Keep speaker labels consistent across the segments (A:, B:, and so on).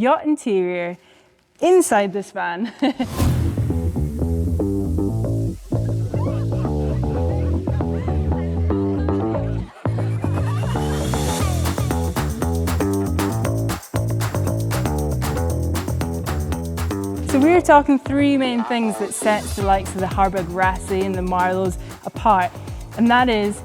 A: Yacht interior inside this van. So we're talking three main things that sets the likes of the Harbour Grassy and the Marlows apart. And that is,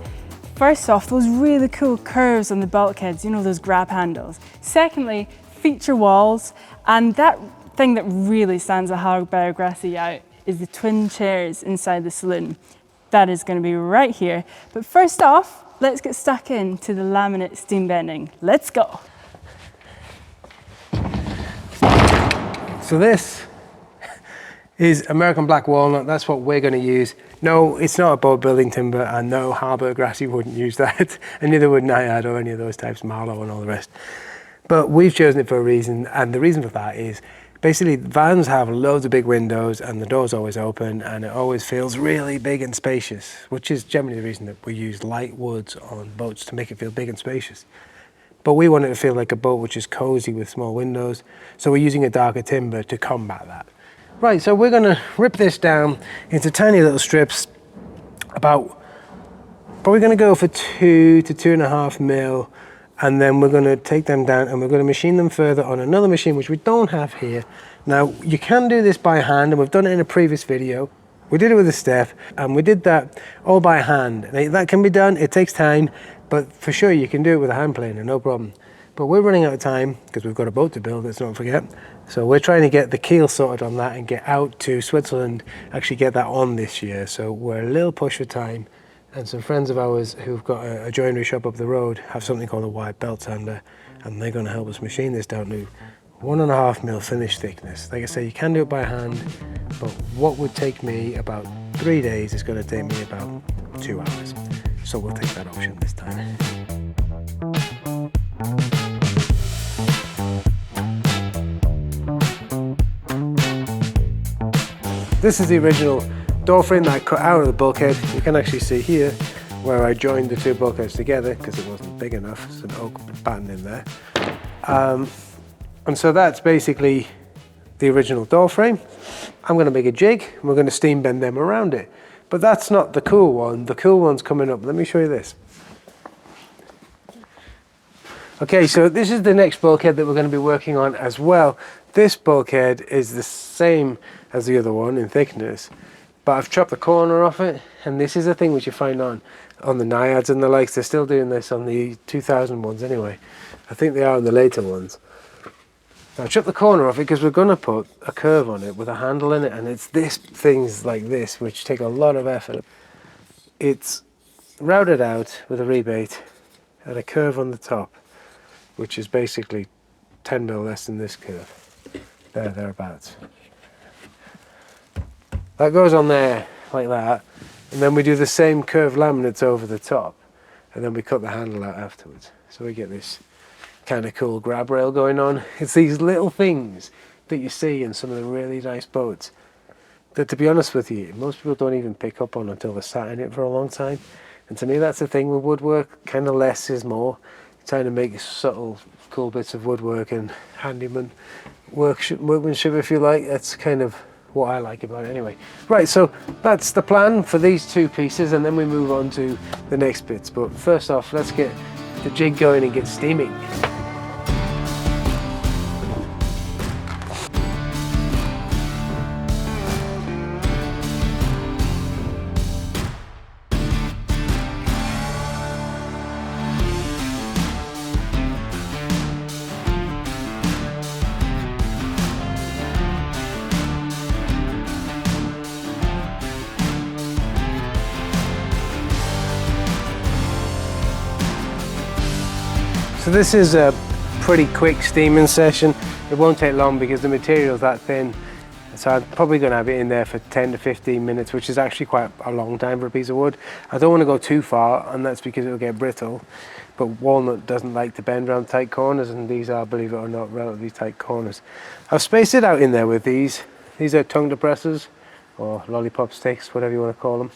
A: first off, those really cool curves on the bulkheads, you know, those grab handles. Secondly, feature walls. And that thing that really stands the Harbour Grassy out is the twin chairs inside the saloon. That is going to be right here. But first off, let's get stuck into the laminate steam bending. Let's go.
B: So this is American black walnut. That's what we're going to use. No, it's not a boat building timber, and no, Harbour Grassy wouldn't use that, and neither would Najad or any of those types, Marlow and all the rest. But we've chosen it for a reason, and the reason for that is basically vans have loads of big windows and the door's always open and it always feels really big and spacious, which is generally the reason that we use light woods on boats, to make it feel big and spacious. But we want it to feel like a boat which is cozy with small windows, so we're using a darker timber to combat that. Right, so we're going to rip this down into tiny little strips, about probably going to go for 2 to 2.5 mil, and then we're going to take them down and we're going to machine them further on another machine which we don't have here. Now you can do this by hand, and we've done it in a previous video. We did it with a step, and we did that all by hand. Now, that can be done, it takes time, but for sure you can do it with a hand planer, no problem. But we're running out of time because we've got a boat to build, let's not forget. So we're trying to get the keel sorted on that and get out to Switzerland, actually get that on this year. So we're a little push for time. And some friends of ours who've got a joinery shop up the road have something called a wide belt sander, and they're going to help us machine this down to 1.5 mil finish thickness. Like I say, you can do it by hand, but what would take me about 3 days is going to take me about 2 hours. So we'll take that option this time. This is the original door frame that I cut out of the bulkhead. You can actually see here where I joined the two bulkheads together because it wasn't big enough. There's an oak pattern in there. And so that's basically the original door frame. I'm going to make a jig and we're going to steam bend them around it. But that's not the cool one. The cool one's coming up. Let me show you this. Okay, so this is the next bulkhead that we're going to be working on as well. This bulkhead is the same as the other one in thickness, but I've chopped the corner off it, and this is a thing which you find on the Najads and the likes. They're still doing this on the 2000 ones anyway. I think they are on the later ones. Now, I've chopped the corner off it because we're going to put a curve on it with a handle in it, and it's things like this which take a lot of effort. It's routed out with a rebate and a curve on the top, which is basically 10 mil less than this curve. Thereabouts. That goes on there like that, and then we do the same curved laminates over the top, and then we cut the handle out afterwards. So we get this kind of cool grab rail going on. It's these little things that you see in some of the really nice boats that, to be honest with you, most people don't even pick up on until they're sat in it for a long time. And to me, that's the thing with woodwork, kind of less is more. Trying to make subtle, cool bits of woodwork and handyman workmanship, if you like. That's kind of what I like about it anyway. Right, so that's the plan for these two pieces, and then we move on to the next bits. But first off, let's get the jig going and get steaming. So this is a pretty quick steaming session. It won't take long because the material's that thin. So I'm probably going to have it in there for 10 to 15 minutes, which is actually quite a long time for a piece of wood. I don't want to go too far, and that's because it'll get brittle. But walnut doesn't like to bend around tight corners, and these are, believe it or not, relatively tight corners. I've spaced it out in there with these. These are tongue depressors, or lollipop sticks, whatever you want to call them.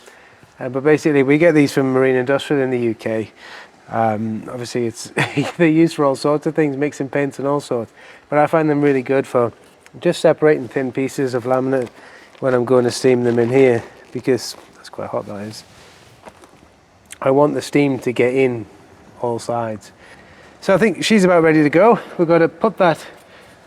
B: But basically we get these from Marine Industrial in the UK. Obviously they're used for all sorts of things, mixing paints and all sorts, but I find them really good for just separating thin pieces of laminate when I'm going to steam them in here, because that's quite hot, that is. I want the steam to get in all sides. So I think she's about ready to go. We've got to put that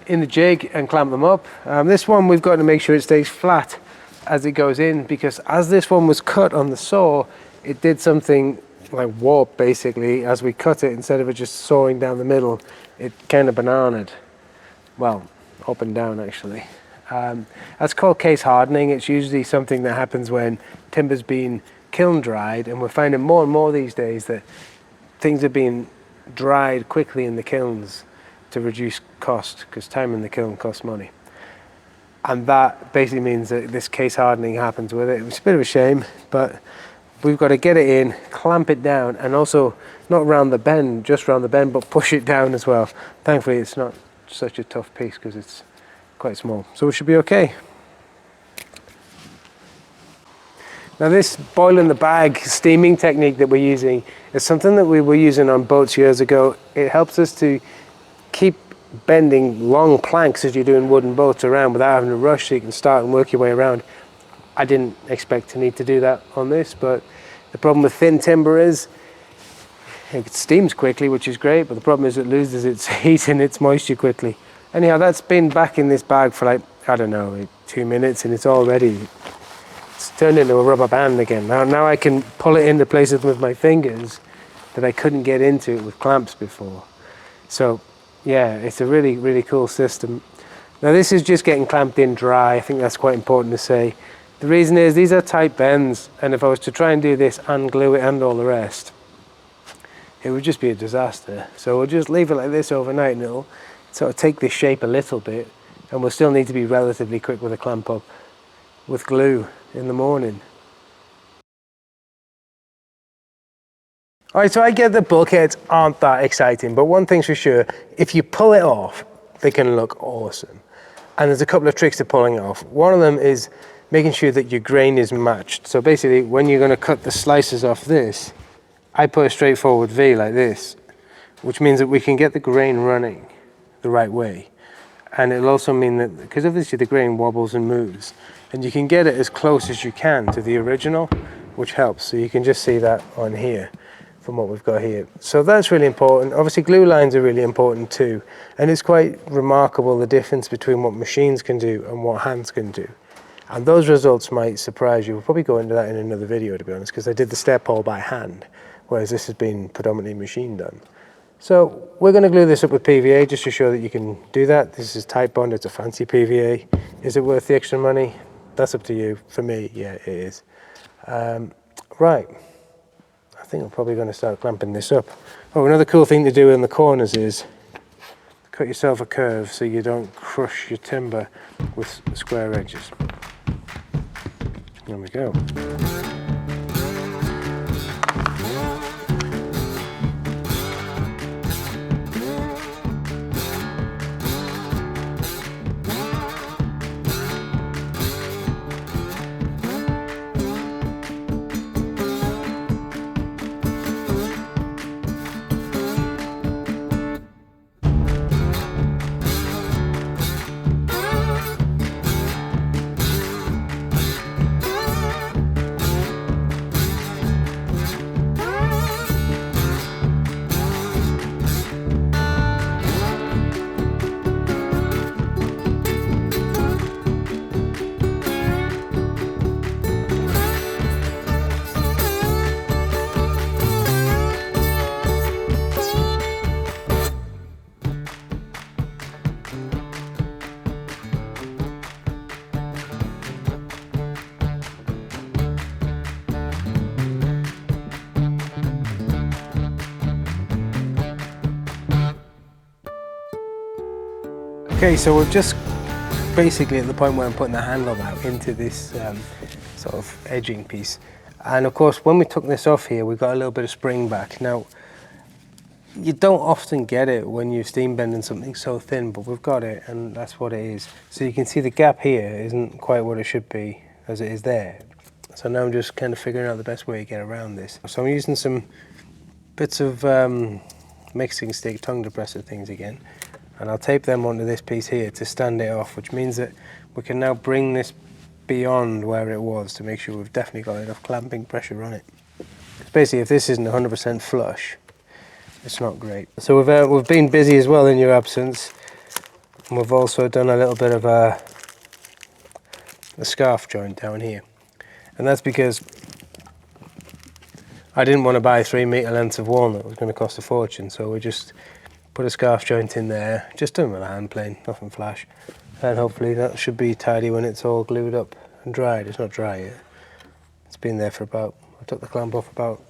B: in the jig and clamp them up. This one we've got to make sure it stays flat as it goes in, because as this one was cut on the saw, it did something like warp basically as we cut it. Instead of it just sawing down the middle, it kind of bananaed. Well, up and down actually. That's called case hardening. It's usually something that happens when timber's been kiln dried, and we're finding more and more these days that things are being dried quickly in the kilns to reduce cost, because time in the kiln costs money. And that basically means that this case hardening happens with it. It's a bit of a shame, but we've got to get it in, clamp it down, and also not round the bend, just round the bend, but push it down as well. Thankfully it's not such a tough piece because it's quite small, so we should be okay. Now this boil in the bag steaming technique that we're using is something that we were using on boats years ago. It helps us to keep bending long planks as you're doing wooden boats around without having to rush, so you can start and work your way around. I didn't expect to need to do that on this, but the problem with thin timber is it steams quickly, which is great, but the problem is it loses its heat and its moisture quickly. Anyhow, that's been back in this bag for like, I don't know, like 2 minutes, and it's already turned into a rubber band again. Now I can pull it into places with my fingers that I couldn't get into it with clamps before. So yeah, it's a really, really cool system. Now this is just getting clamped in dry. I think that's quite important to say. The reason is these are tight bends, and if I was to try and do this and glue it and all the rest, it would just be a disaster. So we'll just leave it like this overnight, and it'll sort of take this shape a little bit, and we'll still need to be relatively quick with a clamp up with glue in the morning. All right, so I get that bulkheads aren't that exciting, but one thing's for sure, if you pull it off, they can look awesome. And there's a couple of tricks to pulling it off. One of them is making sure that your grain is matched. So basically, when you're going to cut the slices off this, I put a straightforward V like this, which means that we can get the grain running the right way. And it'll also mean that, because obviously the grain wobbles and moves, and you can get it as close as you can to the original, which helps. So you can just see that on here from what we've got here. So that's really important. Obviously glue lines are really important too. And it's quite remarkable the difference between what machines can do and what hands can do. And those results might surprise you. We'll probably go into that in another video, to be honest, because I did the step hole by hand, whereas this has been predominantly machine done. So we're going to glue this up with PVA just to show that you can do that. This is Type Bond, it's a fancy PVA. Is it worth the extra money? That's up to you. For me, yeah, it is. Right, I think I'm probably going to start clamping this up. Oh, another cool thing to do in the corners is cut yourself a curve so you don't crush your timber with square edges. There we go. Okay, so we're just basically at the point where I'm putting the handle now into this sort of edging piece. And of course, when we took this off here, we got a little bit of spring back. Now, you don't often get it when you're steam bending something so thin, but we've got it, and that's what it is. So you can see the gap here isn't quite what it should be as it is there. So now I'm just kind of figuring out the best way to get around this. So I'm using some bits of mixing stick tongue depressor things again, and I'll tape them onto this piece here to stand it off, which means that we can now bring this beyond where it was to make sure we've definitely got enough clamping pressure on it. Basically, if this isn't 100% flush, it's not great. So we've been busy as well in your absence, and we've also done a little bit of a scarf joint down here, and that's because I didn't want to buy 3 metre lengths of walnut. It was going to cost a fortune, so we just put a scarf joint in there, just done with a hand plane, nothing flash, and hopefully that should be tidy when it's all glued up and dried. It's not dry yet. It's been there for about, I took the clamp off about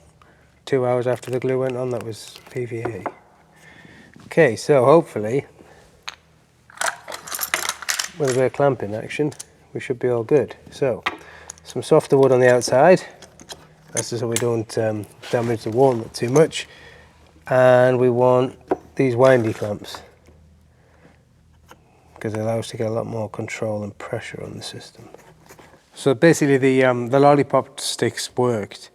B: 2 hours after the glue went on. That was PVA. Okay, so hopefully with a bit of clamping action we should be all good. So some softer wood on the outside, that's just so we don't damage the walnut too much, and we want these windy clamps because they allow us to get a lot more control and pressure on the system. So basically the lollipop sticks worked,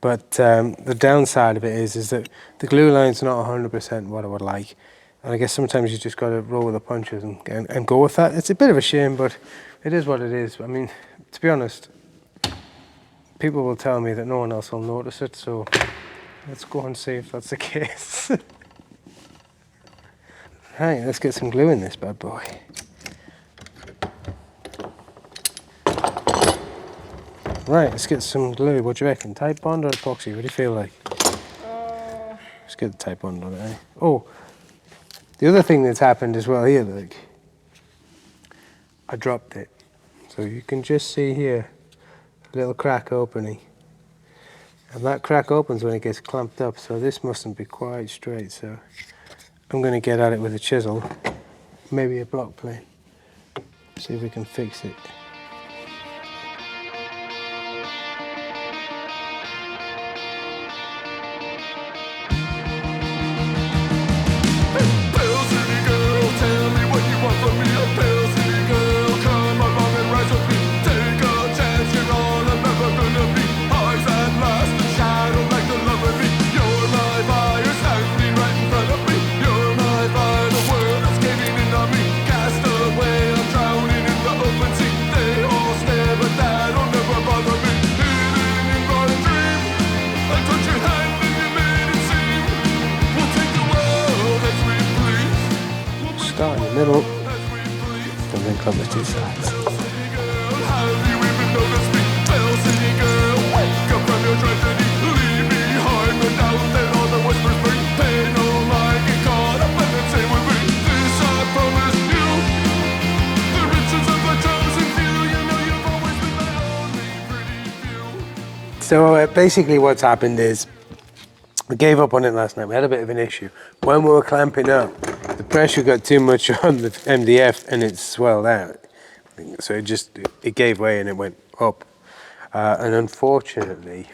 B: but the downside of it is that the glue line's not 100% what I would like, and I guess sometimes you just got to roll with the punches and go with that. It's a bit of a shame, but it is what it is. I mean, to be honest, people will tell me that no one else will notice it, so let's go and see if that's the case. Right, let's get some glue in this bad boy. Right, let's get some glue. What do you reckon? Type bond or epoxy? What do you feel like? Let's get the type bond on it, eh? Oh, the other thing that's happened as well here, look. I dropped it. So you can just see here, a little crack opening. And that crack opens when it gets clamped up, so this mustn't be quite straight, so I'm going to get at it with a chisel, maybe a block plane, see if we can fix it. Start in the middle, and then cut the two sides. So basically what's happened is, we gave up on it last night. We had a bit of an issue. When we were clamping up, the pressure got too much on the MDF and it swelled out. So it gave way and it went up. And unfortunately,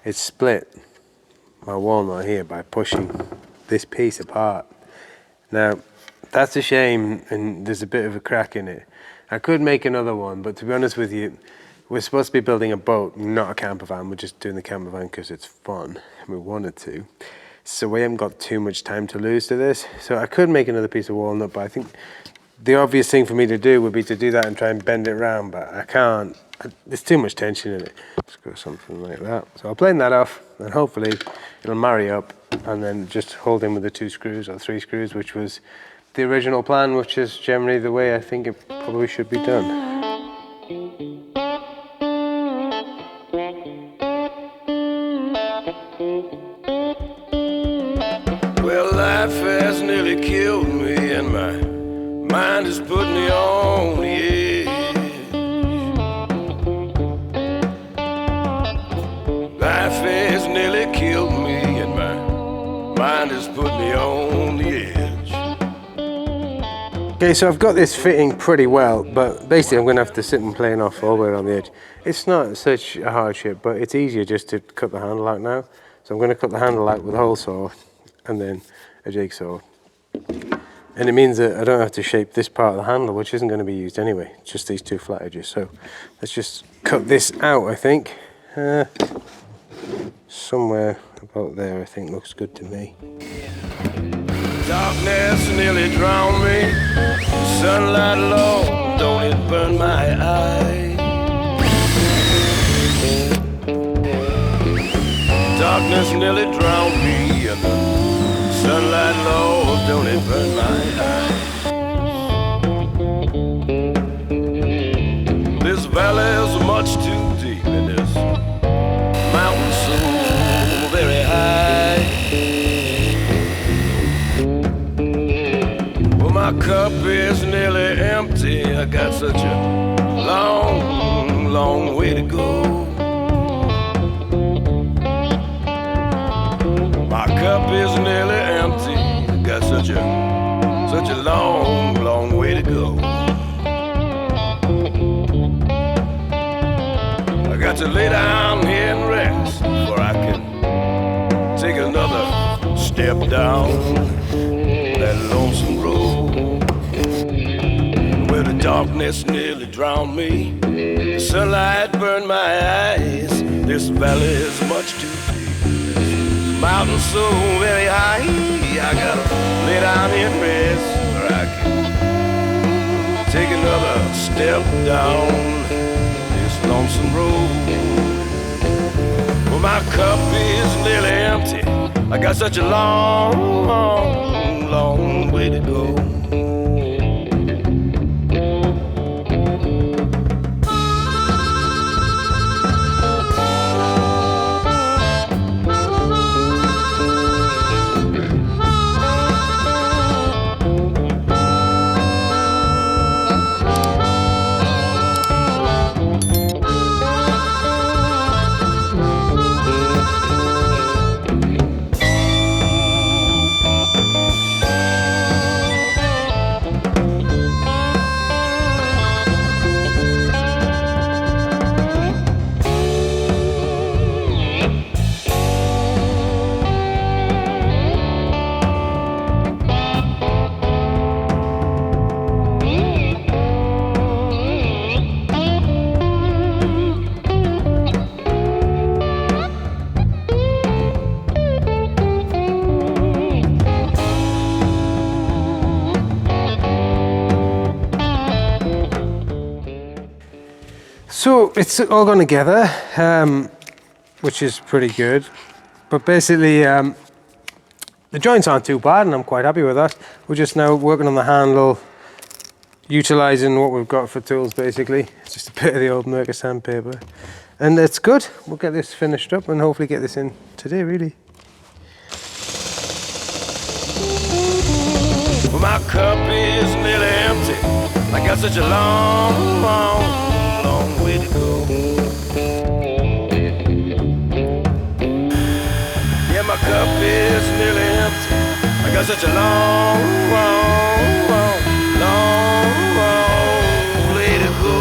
B: it split my walnut here by pushing this piece apart. Now, that's a shame, and there's a bit of a crack in it. I could make another one, but to be honest with you, we're supposed to be building a boat, not a camper van. We're just doing the camper van because it's fun and we wanted to. So we haven't got too much time to lose to this. So I could make another piece of walnut, but I think the obvious thing for me to do would be to do that and try and bend it around, but I can't. There's too much tension in it. Let's go something like that. So I'll plane that off and hopefully it'll marry up and then just hold in with the 2 screws or 3 screws, which was the original plan, which is generally the way I think it probably should be done.
C: Well, life has nearly killed me and my mind has put me on the edge. Life has nearly killed me and my mind has put me on the edge.
B: Okay, so I've got this fitting pretty well, but basically I'm going to have to sit and plane off all the way around the edge. It's not such a hardship, but it's easier just to cut the handle out now. So I'm going to cut the handle out with a hole saw and then a jigsaw. And it means that I don't have to shape this part of the handle, which isn't going to be used anyway, just these 2 flat edges. So let's just cut this out, I think. somewhere about there I think looks good to me.
C: Darkness nearly drowned me. Sunlight low, don't it burn my eyes. Darkness nearly drowned me, and the sunlight low, don't it burn my eyes. This valley is much too deep, and this mountain so very high. Well, my cup is nearly empty. I got such a long, long way to go. My cup is nearly empty. I got such a long, long way to go. I got to lay down here and rest before I can take another step down that lonesome road. Where the darkness nearly drowned me, the sunlight burned my eyes. This valley is much too deep, mountain so very high. I gotta lay down here and rest where I can take another step down this lonesome road. Well, my cup is nearly empty. I got such a long, long, long way to go.
B: So it's all gone together, which is pretty good. But basically, the joints aren't too bad, and I'm quite happy with that. We're just now working on the handle, utilising what we've got for tools. Basically, it's just a bit of the old Merca sandpaper, and it's good. We'll get this finished up and hopefully get this in today, really.
C: Well, my cup is nearly empty. I got such a long, long, long way to go. Yeah, my cup is nearly empty. I got such a long, long, long, long, long way to go.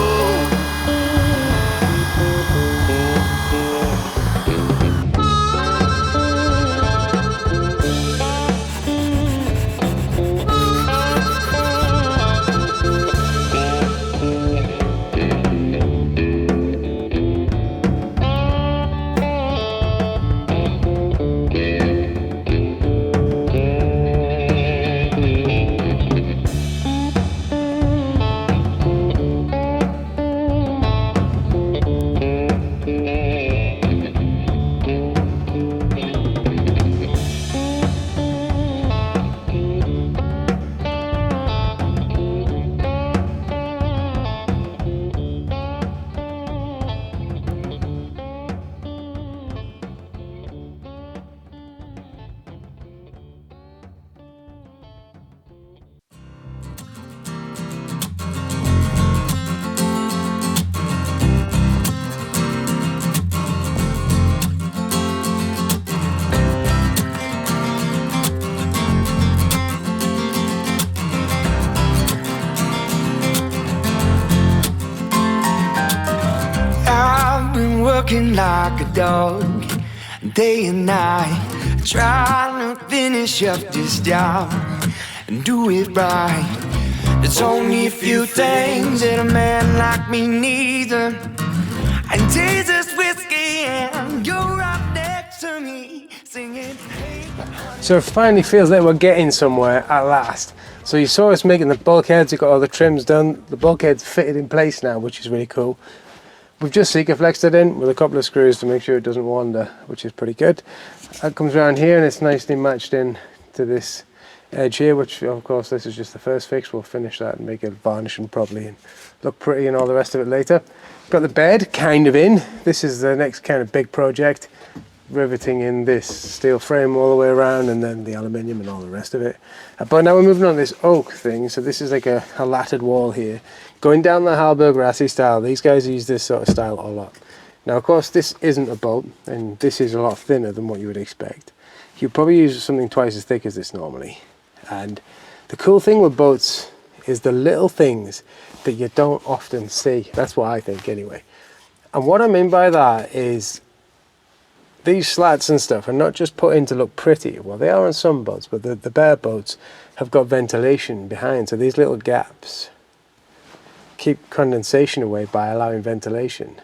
D: Working like a dog, day and night, trying to finish up this job and do it right. There's only a few things that a man like me needs, and Jesus whiskey, and you're right next to
B: So it finally feels like we're getting somewhere at last. So you saw us making the bulkheads, we got all the trims done. The bulkhead's fitted in place now, which is really cool. We've just Sikaflexed it in with a couple of screws to make sure it doesn't wander, which is pretty good. That comes around here and it's nicely matched in to this edge here, which of course this is just the first fix. We'll finish that and make it varnishing properly and look pretty and all the rest of it later. Got the bed kind of in. This is the next kind of big project. Riveting in this steel frame all the way around and then the aluminium and all the rest of it. But now we're moving on to this oak thing. So this is like a latted wall here. Going down the Halberg Rassi style. These guys use this sort of style a lot. Now of course this isn't a boat and this is a lot thinner than what you would expect. You probably use something twice as thick as this normally. And the cool thing with boats is the little things that you don't often see. That's what I think anyway. And what I mean by that is these slats and stuff are not just put in to look pretty. Well, they are on some boats, but the bare boats have got ventilation behind. So these little gaps keep condensation away by allowing ventilation.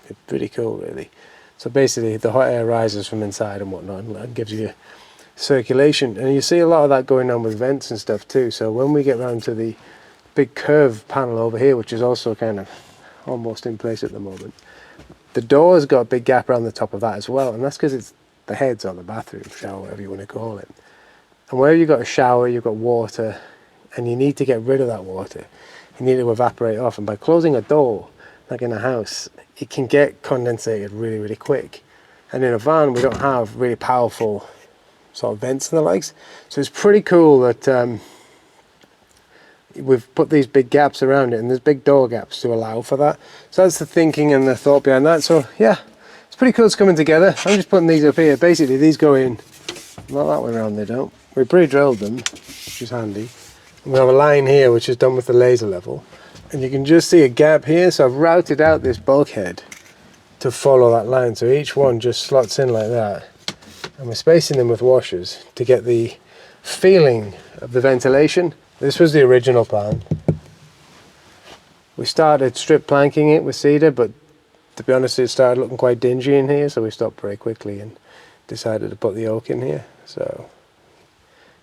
B: It's pretty cool, really. So basically, the hot air rises from inside and whatnot, and that gives you circulation. And you see a lot of that going on with vents and stuff too. So when we get round to the big curved panel over here, which is also kind of almost in place at the moment, the door's got a big gap around the top of that as well, and that's because it's the heads on the bathroom, shower, whatever you want to call it. And where you've got a shower, you've got water, and you need to get rid of that water. You need to evaporate off, and by closing a door, like in a house, it can get condensated really, really quick. And in a van, we don't have really powerful sort of vents and the likes. So it's pretty cool that we've put these big gaps around it, and there's big door gaps to allow for that. So that's the thinking and the thought behind that. So yeah, it's pretty cool. It's coming together. I'm just putting these up here. Basically these go in, not that way around, they don't. We pre-drilled them, which is handy. And we have a line here which is done with the laser level, and you can just see a gap here. So I've routed out this bulkhead to follow that line, so each one just slots in like that, and we're spacing them with washers to get the feeling of the ventilation. This was the original plan. We started strip planking it with cedar, but to be honest, it started looking quite dingy in here, so we stopped very quickly and decided to put the oak in here. So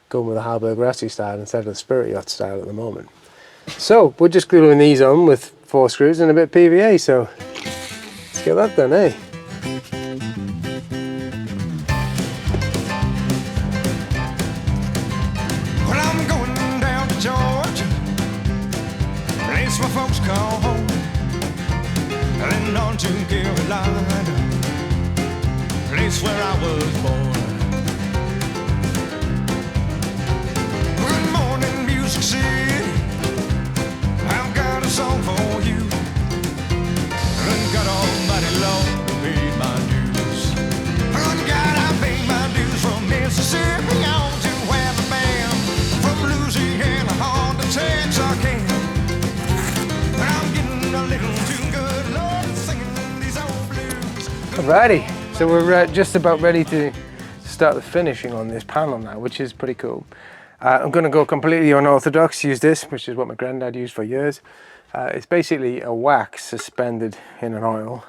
B: going with the Halberg Rassi style instead of the Spirit Yacht style at the moment. So we're just gluing these on with 4 screws and a bit of PVA, so let's get that done, eh?
D: My folks call home, and on to Carolina, place where I was born. Good morning, Music City. I've got a song for you. And God Almighty Lord paid my dues. Good God, I paid my dues from Mississippi on to Alabama, from Louisiana on to Texarkana.
B: Alrighty, so we're just about ready to start the finishing on this panel now, which is pretty cool. I'm going to go completely unorthodox, use this, which is what my granddad used for years. It's basically a wax suspended in an oil.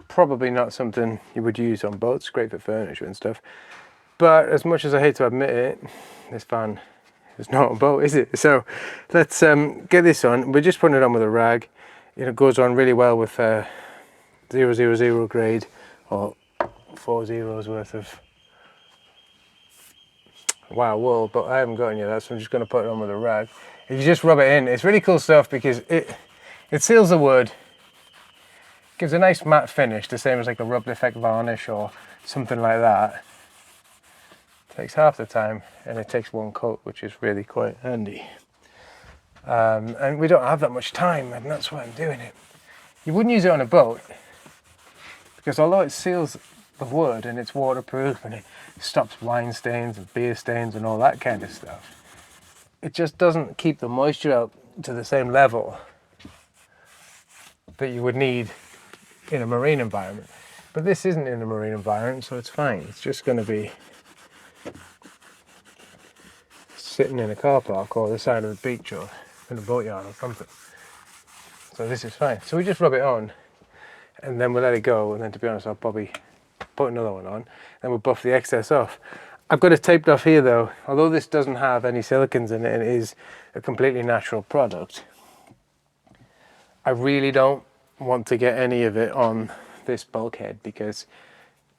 B: Probably not something you would use on boats, great for furniture and stuff. But as much as I hate to admit it, this van is not a boat, is it? So let's get this on. We're just putting it on with a rag. It goes on really well with 000 grade or 4 zeros worth of wool, but I haven't got any of that, so I'm just going to put it on with a rag. If you just rub it in, it's really cool stuff because it seals the wood, gives a nice matte finish, the same as like a rub effect varnish or something like that. Takes half the time and it takes 1 coat, which is really quite handy. And we don't have that much time, and that's why I'm doing it. You wouldn't use it on a boat because although it seals the wood and it's waterproof and it stops wine stains and beer stains and all that kind of stuff, it just doesn't keep the moisture out to the same level that you would need in a marine environment. But this isn't in a marine environment, so it's fine. It's just going to be sitting in a car park or the side of the beach or in a boatyard or something. So this is fine. So we just rub it on and then we'll let it go, and then to be honest I'll probably put another one on, then we'll buff the excess off. I've got it taped off here though. Although this doesn't have any silicons in it, it is a completely natural product. I really don't want to get any of it on this bulkhead because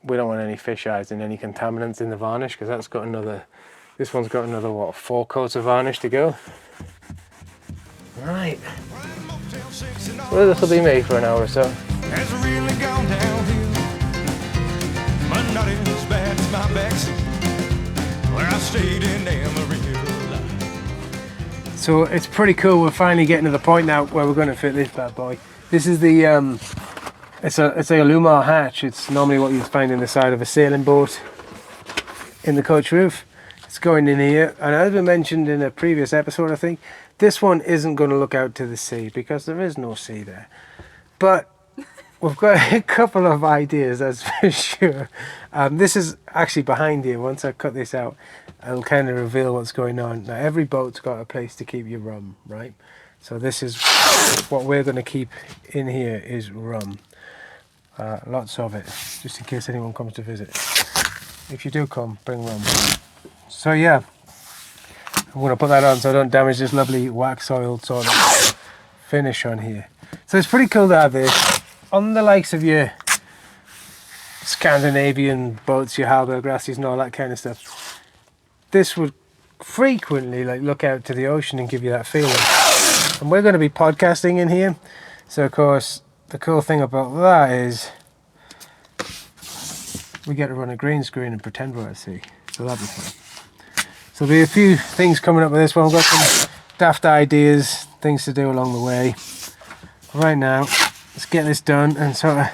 B: we don't want any fish eyes and any contaminants in the varnish, because that's got another, this one's got another, what, 4 coats of varnish to go. Right. Well, this will be me for an hour or so.
D: Has really gone downhill, but not as bad as my backseat, where I stayed in Amarillo.
B: So it's pretty cool. We're finally getting to the point now where we're going to fit this bad boy. This is the it's a Lewmar hatch. It's normally what you'd find in the side of a sailing boat in the coach roof. It's going in here, and as we mentioned in a previous episode, I think this one isn't going to look out to the sea because there is no sea there. But we've got a couple of ideas, that's for sure. This is actually behind here. Once I cut this out, I'll kind of reveal what's going on. Now, every boat's got a place to keep your rum, right? So this is what we're going to keep in here is rum. Lots of it, just in case anyone comes to visit. If you do come, bring rum. So yeah, I'm going to put that on so I don't damage this lovely wax oiled sort of finish on here. So it's pretty cool to have this on the likes of your Scandinavian boats, your Harbour Grassies and all that kind of stuff. This would frequently like look out to the ocean and give you that feeling. And we're going to be podcasting in here, so of course the cool thing about that is we get to run a green screen and pretend we're at sea, so that'll be fun. So there'll be a few things coming up with this one. We've got some daft ideas, things to do along the way. Right now, let's get this done and sort of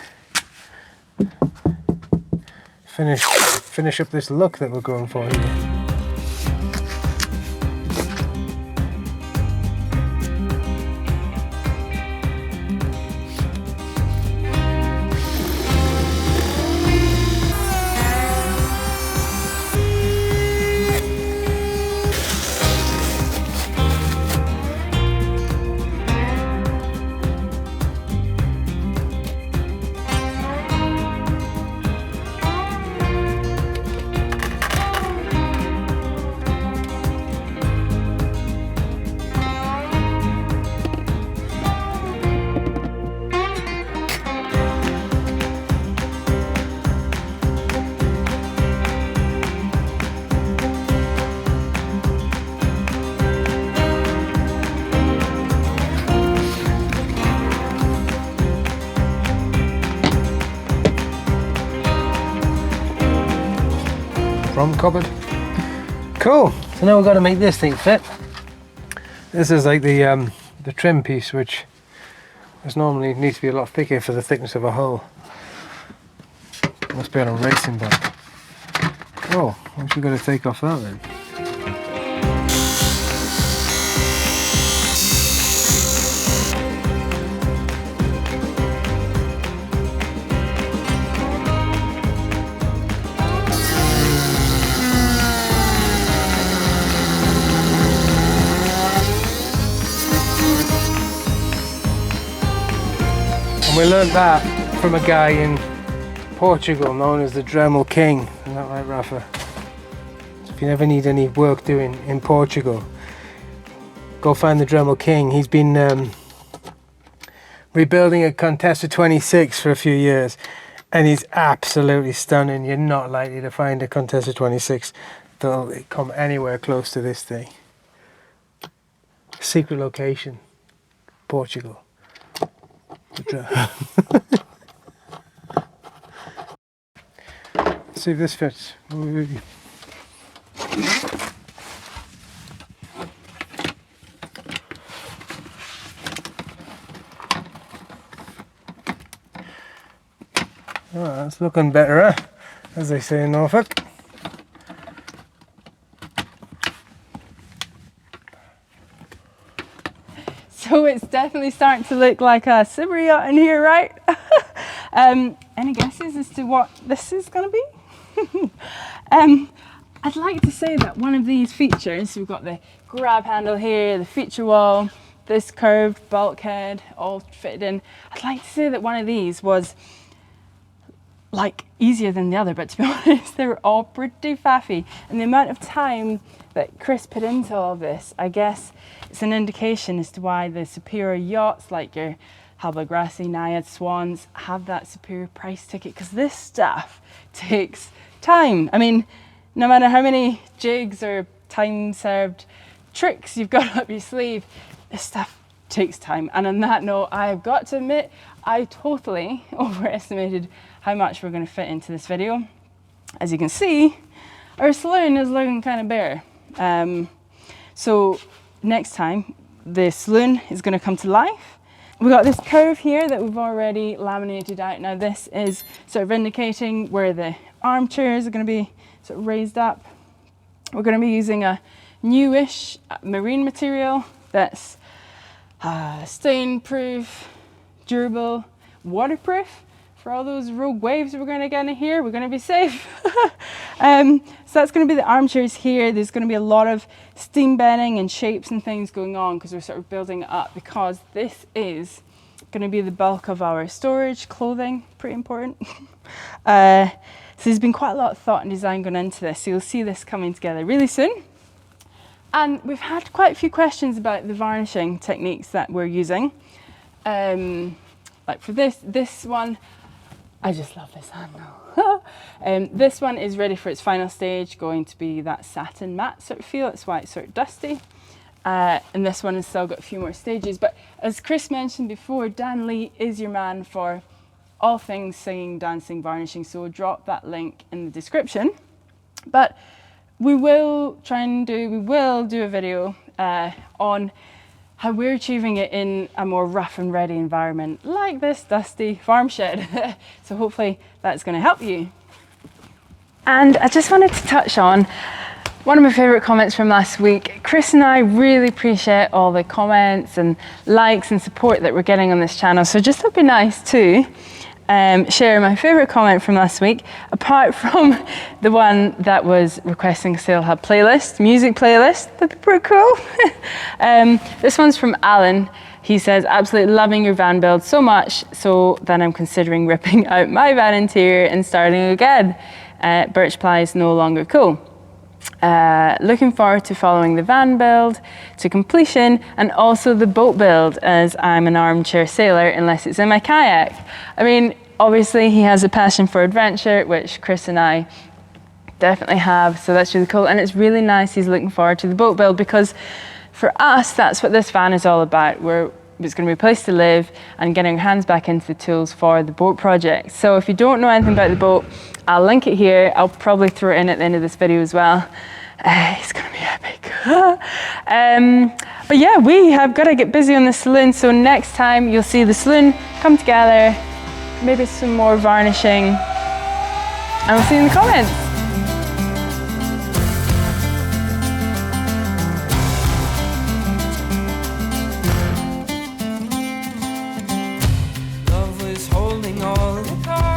B: finish up this look that we're going for here. Rum cupboard. Cool. So now we've got to make this thing fit. This is like the trim piece, which is normally needs to be a lot thicker for the thickness of a hull. Must be on a racing boat. Oh, I'm actually going to take off that then. And we learned that from a guy in Portugal known as the Dremel King. Isn't that right, Rafa? So if you ever need any work doing in Portugal, go find the Dremel King. He's been rebuilding a Contessa 26 for a few years, and he's absolutely stunning. You're not likely to find a Contessa 26 that'll come anywhere close to this thing. Secret location, Portugal. See if this fits. Oh, that's looking better, huh? As they say in Norfolk.
A: So it's definitely starting to look like a simmer yacht in here, right? Any guesses as to what this is going to be? I'd like to say that one of these features, we've got the grab handle here, the feature wall, this curved bulkhead all fitted in. I'd like to say that one of these was like easier than the other, but to be honest, they were all pretty faffy. And the amount of time that Chris put into all of this, I guess it's an indication as to why the superior yachts like your Halberg Rassy, Najad, Swans have that superior price ticket, because this stuff takes time. I mean, no matter how many jigs or time-served tricks you've got up your sleeve, this stuff takes time. And on that note, I've got to admit, I totally overestimated how much we're going to fit into this video. As you can see, our saloon is looking kind of bare. So next time, the saloon is going to come to life. We've got this curve here that we've already laminated out. Now this is sort of indicating where the armchairs are going to be sort of raised up. We're going to be using a newish marine material that's stain-proof, durable, waterproof. For all those rogue waves we're going to get in here, we're going to be safe. So that's going to be the armchairs here. There's going to be a lot of steam bending and shapes and things going on, because we're sort of building it up, because this is going to be the bulk of our storage, clothing, pretty important. So there's been quite a lot of thought and design going into this. So you'll see this coming together really soon. And we've had quite a few questions about the varnishing techniques that we're using. Like for this one, I just love this handle. This one is ready for its final stage, going to be that satin matte sort of feel. That's why it's sort of dusty. And this one has still got a few more stages. But as Chris mentioned before, Dan Lee is your man for all things singing, dancing, varnishing. So we'll drop that link in the description. But we will do a video on how we're achieving it in a more rough and ready environment like this dusty farm shed. So hopefully that's going to help you. And I just wanted to touch on one of my favorite comments from last week. Chris and I really appreciate all the comments and likes and support that we're getting on this channel. So just it'd be nice to share my favorite comment from last week, apart from the one that was requesting a Sail Hub playlist, music playlist. That'd be pretty cool. This one's from Alan. He says, absolutely loving your van build so much so that I'm considering ripping out my van interior and starting again. Birch ply is no longer cool. Looking forward to following the van build to completion, and also the boat build, as I'm an armchair sailor unless it's in my kayak. I mean, obviously he has a passion for adventure, which Chris and I definitely have, so that's really cool. And it's really nice he's looking forward to the boat build, because for us, that's what this van is all about. It's going to be a place to live and getting our hands back into the tools for the boat project. So if you don't know anything about the boat, I'll link it here. I'll probably throw it in at the end of this video as well. It's going to be epic. But yeah, we have got to get busy on the saloon. So next time you'll see the saloon come together, maybe some more varnishing, and we'll see you in the comments.
D: Love was holding all the cards.